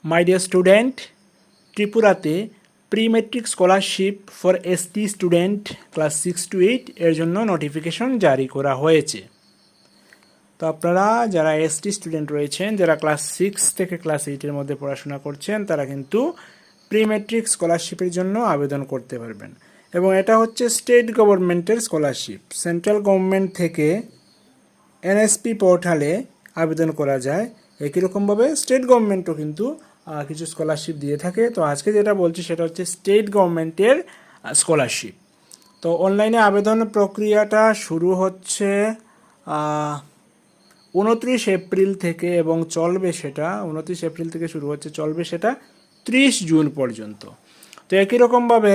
My dear student, ত্রিপুরাতে pre metric scholarship for ST student class 6 to 8 এর জন্য notification জারি করা হয়েছে। তো আপনারা যারা এসটি স্টুডেন্ট রয়েছেন, যারা ক্লাস 6 থেকে ক্লাস 8-এর মধ্যে পড়াশোনা করছেন, তারা কিন্তু প্রি মেট্রিক স্কলারশিপের জন্য আবেদন করতে পারবেন। এবং এটা হচ্ছে স্টেট গভর্নমেন্টের স্কলারশিপ। সেন্ট্রাল গভর্নমেন্ট থেকে এনএসপি পোর্টালে আবেদন করা যায়। একই রকমভাবে স্টেট গভর্নমেন্টও কিন্তু কিছু স্কলারশিপ দিয়ে থাকে। তো আজকে যেটা বলছি সেটা হচ্ছে স্টেট গভর্নমেন্টের স্কলারশিপ। তো অনলাইনে আবেদন প্রক্রিয়াটা শুরু হচ্ছে 29 এপ্রিল থেকে এবং চলবে সেটা 29 এপ্রিল থেকে শুরু হচ্ছে, চলবে সেটা 30 জুন পর্যন্ত। তো একই রকমভাবে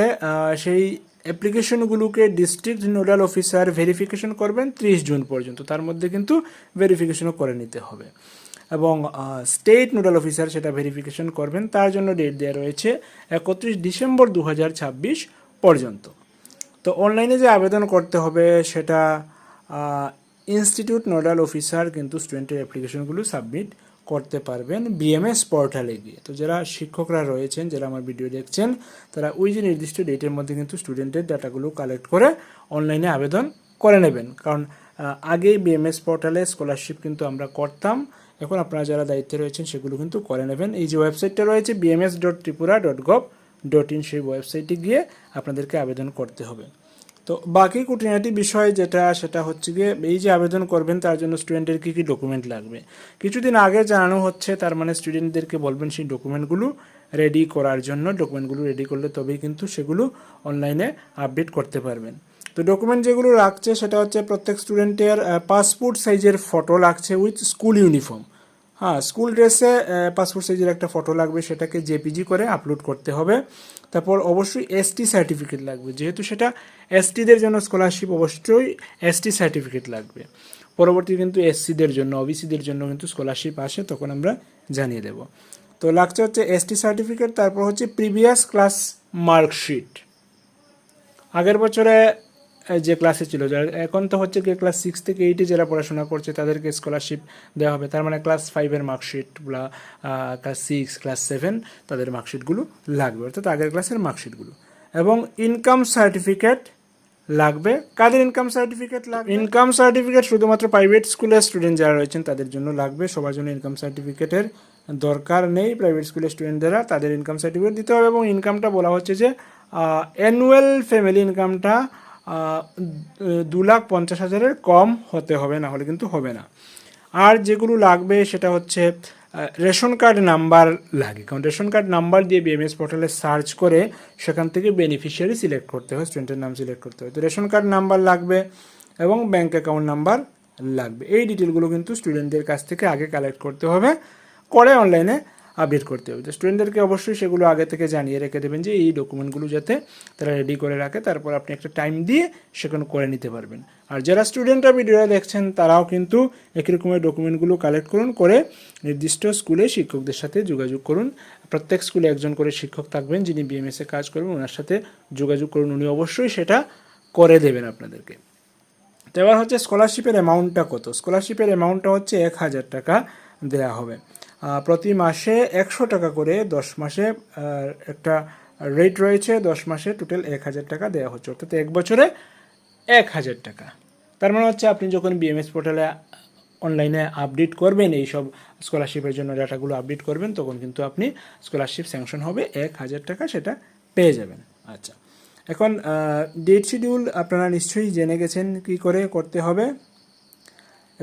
সেই অ্যাপ্লিকেশনগুলোকে ডিস্ট্রিক্ট নোডাল অফিসার ভেরিফিকেশন করবেন 30 জুন পর্যন্ত। তার মধ্যে কিন্তু ভেরিফিকেশনও করে নিতে হবে। এবং স্টেট নোডাল অফিসার সেটা ভেরিফিকেশন করবেন, তার জন্য ডেট দেওয়া রয়েছে 31 ডিসেম্বর 2026 পর্যন্ত। তো অনলাইনে যে আবেদন করতে হবে সেটা ইনস্টিটিউট নোডাল অফিসার কিন্তু স্টুডেন্টের অ্যাপ্লিকেশনগুলো সাবমিট করতে পারবেন বিএমএস পোর্টালে গিয়ে। তো যারা শিক্ষকরা রয়েছেন, যারা আমার ভিডিও দেখছেন, তারা ওই যে নির্দিষ্ট ডেটের মধ্যে কিন্তু স্টুডেন্টের ডাটাগুলো কালেক্ট করে অনলাইনে আবেদন করে নেবেন। কারণ আগেই বিএমএস পোর্টালে স্কলারশিপ কিন্তু আমরা করতাম, এখন আপনারা যারা দায়িত্বে রয়েছেন সেগুলো কিন্তু করে নেবেন। এই যে ওয়েবসাইটটা রয়েছে bms.tripura.gov.in, সেই ওয়েবসাইটে গিয়ে আপনাদেরকে আবেদন করতে হবে। তো বাকি খুঁটিনাটি বিষয় সেটা হচ্ছে গিয়ে এই যে আবেদন করবেন তার জন্য স্টুডেন্টের কী কী ডকুমেন্ট লাগবে কিছুদিন আগে জানানো হচ্ছে। তার মানে স্টুডেন্টদেরকে বলবেন সেই ডকুমেন্টগুলো রেডি করার জন্য। ডকুমেন্টগুলো রেডি করলে তবেই কিন্তু সেগুলো অনলাইনে আপডেট করতে পারবেন। তো ডকুমেন্ট যেগুলো লাগছে সেটা হচ্ছে প্রত্যেক স্টুডেন্টের পাসপোর্ট সাইজের ফটো লাগছে উইথ স্কুল ইউনিফর্ম। হ্যাঁ, স্কুল ড্রেসে পাসপোর্ট সাইজের একটা ফটো লাগবে, সেটাকে জেপিজি করে আপলোড করতে হবে। তারপর অবশ্যই এসটি সার্টিফিকেট লাগবে, যেহেতু সেটা এসটিদের জন্য স্কলারশিপ, অবশ্যই এসটি সার্টিফিকেট লাগবে। পরবর্তী কিন্তু এসসিদের জন্য, ওবিসিদের জন্য কিন্তু স্কলারশিপ আসে, তখন আমরা জানিয়ে দেব। তো লাগছে হচ্ছে এসটি সার্টিফিকেট, তারপর হচ্ছে প্রিভিয়াস ক্লাস মার্কশিট। আগের বছরে যে ক্লাসে ছিল, যারা এখন তো হচ্ছে কি ক্লাস 6 থেকে 8-এ যারা পড়াশোনা করছে তাদেরকে স্কলারশিপ দেওয়া হবে। তার মানে ক্লাস 5-এর মার্কশিট বা ক্লাস 6, ক্লাস 7 তাদের মার্কশিটগুলো লাগবে, অর্থাৎ আগের ক্লাসের মার্কশিটগুলো। এবং ইনকাম সার্টিফিকেট লাগবে। কাদের ইনকাম সার্টিফিকেট লাগবে? ইনকাম সার্টিফিকেট শুধুমাত্র প্রাইভেট স্কুলের স্টুডেন্ট যারা রয়েছেন তাদের জন্য লাগবে, সবার জন্য ইনকাম সার্টিফিকেটের দরকার নেই। প্রাইভেট স্কুলের স্টুডেন্টরা তাদের ইনকাম সার্টিফিকেট দিতে হবে। এবং ইনকামটা বলা হচ্ছে যে অ্যানুয়াল ফ্যামিলি ইনকামটা 2,50,000-এর কম হতে হবে, না হলে কিন্তু হবে না। আর যেগুলো লাগবে সেটা হচ্ছে রেশন কার্ড নাম্বার লাগে, কারণ রেশন কার্ড নাম্বার দিয়ে বিএমএস পোর্টালে সার্চ করে সেখান থেকে বেনিফিশিয়ারি সিলেক্ট করতে হয়, স্টুডেন্টের নাম সিলেক্ট করতে হয়। তো রেশন কার্ড নাম্বার লাগবে এবং ব্যাঙ্ক অ্যাকাউন্ট নাম্বার লাগবে। এই ডিটেলগুলো কিন্তু স্টুডেন্টদের কাছ থেকে আগে কালেক্ট করতে হবে, করে অনলাইনে আপডেট করতে হবে। তো স্টুডেন্টদেরকে অবশ্যই সেগুলো আগে থেকে জানিয়ে রেখে দেবেন যে এই ডকুমেন্টগুলো যাতে তারা রেডি করে রাখে, তারপর আপনি একটা টাইম দিয়ে সেখানে করে নিতে পারবেন। আর যারা স্টুডেন্টরা ভিডিওটা দেখছেন তারাও কিন্তু একই রকমের ডকুমেন্টগুলো কালেক্ট করুন, করে নির্দিষ্ট স্কুলে শিক্ষকদের সাথে যোগাযোগ করুন। প্রত্যেক স্কুলে একজন করে শিক্ষক থাকবেন যিনি বিএমএসে কাজ করবেন, ওনার সাথে যোগাযোগ করুন, উনি অবশ্যই সেটা করে দেবেন আপনাদেরকে। তো এবার হচ্ছে স্কলারশিপের অ্যামাউন্টটা কত। স্কলারশিপের অ্যামাউন্টটা হচ্ছে 1,000 টাকা দেওয়া হবে। প্রতি মাসে 100 টাকা করে, 10 মাসে একটা রেট রয়েছে, 10 মাসে টোটাল 1,000 টাকা দেওয়া হচ্ছে, অর্থাৎ 1 বছরে 1,000 টাকা। তার মানে হচ্ছে আপনি যখন বিএমএস পোর্টালে অনলাইনে আপডেট করবেন, এই সব স্কলারশিপের জন্য ডাটাগুলো আপডেট করবেন, তখন কিন্তু আপনি স্কলারশিপ স্যাংশন হবে 1,000 টাকা, সেটা পেয়ে যাবেন। আচ্ছা, এখন ডেট শিডিউল আপনারা নিশ্চয়ই জেনে গেছেন কী করে করতে হবে।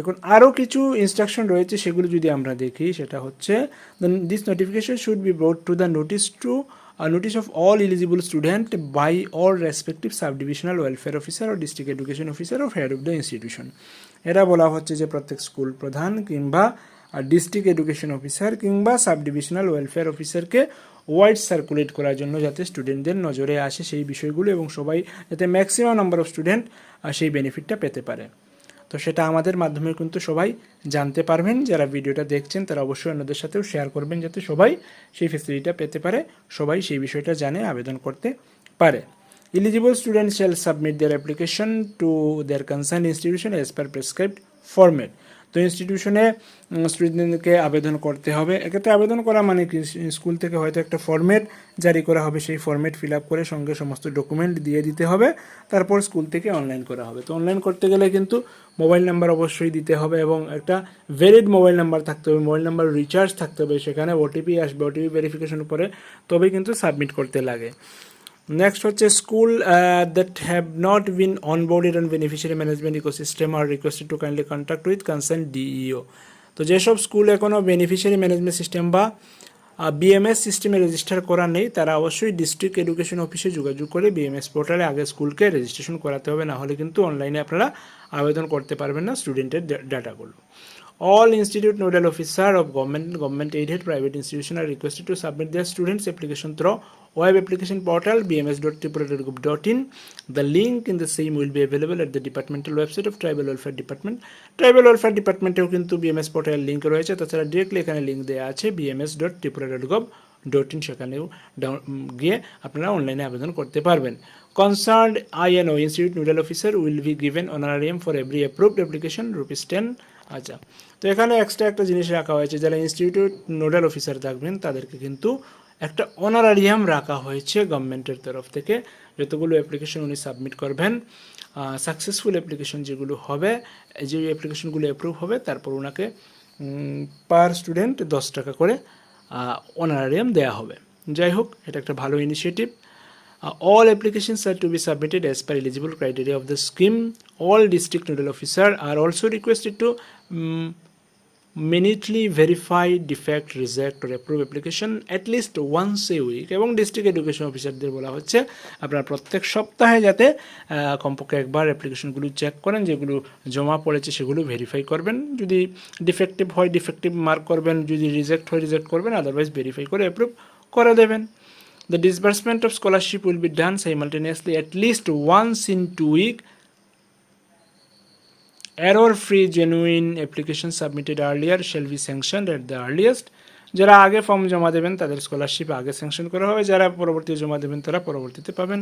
এখন আরও কিছু ইনস্ট্রাকশন রয়েছে, সেগুলো যদি আমরা দেখি সেটা হচ্ছে this notification should be ব্রট to the notice of all eligible student by all respective sub-divisional welfare officer or district education officer or head of the institution। এরা বলা হচ্ছে যে প্রত্যেক স্কুল প্রধান কিংবা ডিস্ট্রিক্ট এডুকেশন অফিসার কিংবা সাব ডিভিশনাল ওয়েলফেয়ার অফিসারকে wide circulate করার জন্য, যাতে স্টুডেন্টদের নজরে আসে সেই বিষয়গুলো এবং সবাই যাতে ম্যাক্সিমাম নাম্বার অফ স্টুডেন্ট সেই বেনিফিটটা পেতে পারে। তো সেটা আমাদের মাধ্যমে কিন্তু সবাই জানতে পারবেন। যারা ভিডিওটা দেখছেন তারা অবশ্যই অন্যদের সাথেও শেয়ার করবেন, যাতে সবাই সেই ফেসিলিটিটা পেতে পারে, সবাই সেই বিষয়টা জানে, আবেদন করতে পারে। Eligible students shall submit their application to their concerned institution as per prescribed format। তো ইনস্টিটিউশনে স্টুডেন্টদেরকে আবেদন করতে হবে। এক্ষেত্রে আবেদন করা মানে কি, স্কুল থেকে হয়তো একটা ফরম্যাট জারি করা হবে, সেই ফরম্যাট ফিল আপ করে সঙ্গে সমস্ত ডকুমেন্ট দিয়ে দিতে হবে, তারপর স্কুল থেকে অনলাইন করা হবে। তো অনলাইন করতে গেলে কিন্তু মোবাইল নাম্বার অবশ্যই দিতে হবে এবং একটা ভ্যালিড মোবাইল নাম্বার থাকতে হবে, মোবাইল নাম্বার রিচার্জ থাকতে হবে, সেখানে ওটিপি আসবে, ওটিপি ভেরিফিকেশন পরে তবেই কিন্তু সাবমিট করতে লাগে। নেক্সট হচ্ছে school that have not been onboarded on beneficiary management ecosystem are requested to kindly contact with concern DEO. তো যেসব স্কুল এখনও বেনিফিশিয়ারি ম্যানেজমেন্ট সিস্টেম বা বিএমএস সিস্টেমে রেজিস্টার করা নেই, তারা অবশ্যই ডিস্ট্রিক্ট এডুকেশন অফিসে যোগাযোগ করে বিএমএস পোর্টালে আগে স্কুলকে রেজিস্ট্রেশন করাতে হবে, না হলে কিন্তু অনলাইনে আপনারা আবেদন করতে পারবেন না স্টুডেন্টের ডাটাগুলো। All institute nodal officer of government aided private institution are requested to submit their students application through web application portal bms.tripura.gov.in. The link in the same will be available at the departmental website of Tribal Welfare Department. Tribal Welfare Department এও কিন্তু BMS portal link রয়েছে, তাছাড়া directly এখানে link দেওয়া আছে bms.tripura.gov.in, সেখানেও গিয়ে আপনারা অনলাইনে আবেদন করতে পারবেন। Concerned INO institute nodal officer will be given honorarium for every approved application ₹10। আচ্ছা, তো এখানে এক্সট্রা একটা জিনিস রাখা হয়েছে, যারা ইনস্টিটিউট নোডাল অফিসার থাকবেন তাদেরকে কিন্তু একটা অনারারিয়াম রাখা হয়েছে গভর্নমেন্টের তরফ থেকে। যতগুলো অ্যাপ্লিকেশন উনি সাবমিট করবেন, সাকসেসফুল অ্যাপ্লিকেশন যেগুলো হবে, যে অ্যাপ্লিকেশনগুলো অ্যাপ্রুভ হবে, তারপর ওনাকে পার স্টুডেন্ট 10 টাকা করে অনারারিয়াম দেওয়া হবে। যাই হোক, এটা একটা ভালো initiative. All applications are to be submitted as per eligible criteria of the scheme. All district nodal officer are also requested to minutely verify defect, reject or approve application at least once a week. এবং district education অফিসারদের বলা হচ্ছে আপনারা প্রত্যেক সপ্তাহে যাতে কমপক্ষে একবার অ্যাপ্লিকেশনগুলো চেক করেন, যেগুলো জমা পড়েছে সেগুলো ভেরিফাই করবেন। যদি ডিফেক্টিভ হয় ডিফেক্টিভ মার্ক করবেন, যদি রিজেক্ট হয় রিজেক্ট করবেন, আদারওয়াইজ ভেরিফাই করে অ্যাপ্রুভ করে দেবেন। The disbursement of scholarship will be done simultaneously at least once in 2 weeks. Error-free genuine application submitted earlier shall be sanctioned at the earliest. যারা আগে form জমা দেবেন তাদের স্কলারশিপ আগে স্যাংশন করা হবে, যারা পরবর্তীতে জমা দেবেন তারা পরবর্তীতে পাবেন।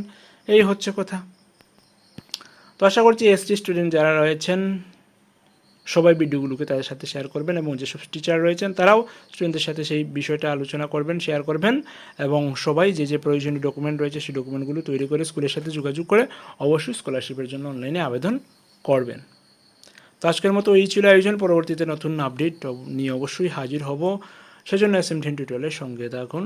এই হচ্ছে কথা। তো আশা করছি এসটি স্টুডেন্ট যারা রয়েছেন সবাই ভিডিওগুলোকে তাদের সাথে শেয়ার করবেন, এবং যেসব টিচার রয়েছেন তারাও স্টুডেন্টদের সাথে সেই বিষয়টা আলোচনা করবেন, শেয়ার করবেন, এবং সবাই যে যে প্রয়োজনীয় ডকুমেন্ট রয়েছে সেই ডকুমেন্টগুলো তৈরি করে স্কুলের সাথে যোগাযোগ করে অবশ্যই স্কলারশিপের জন্য অনলাইনে আবেদন করবেন। তো আজকের মতো এই ছিল আয়োজন। পরবর্তীতে নতুন আপডেট নিয়ে অবশ্যই হাজির হব, সেজন্য SM10 টিউটোরিয়ালের সঙ্গে থাকুন।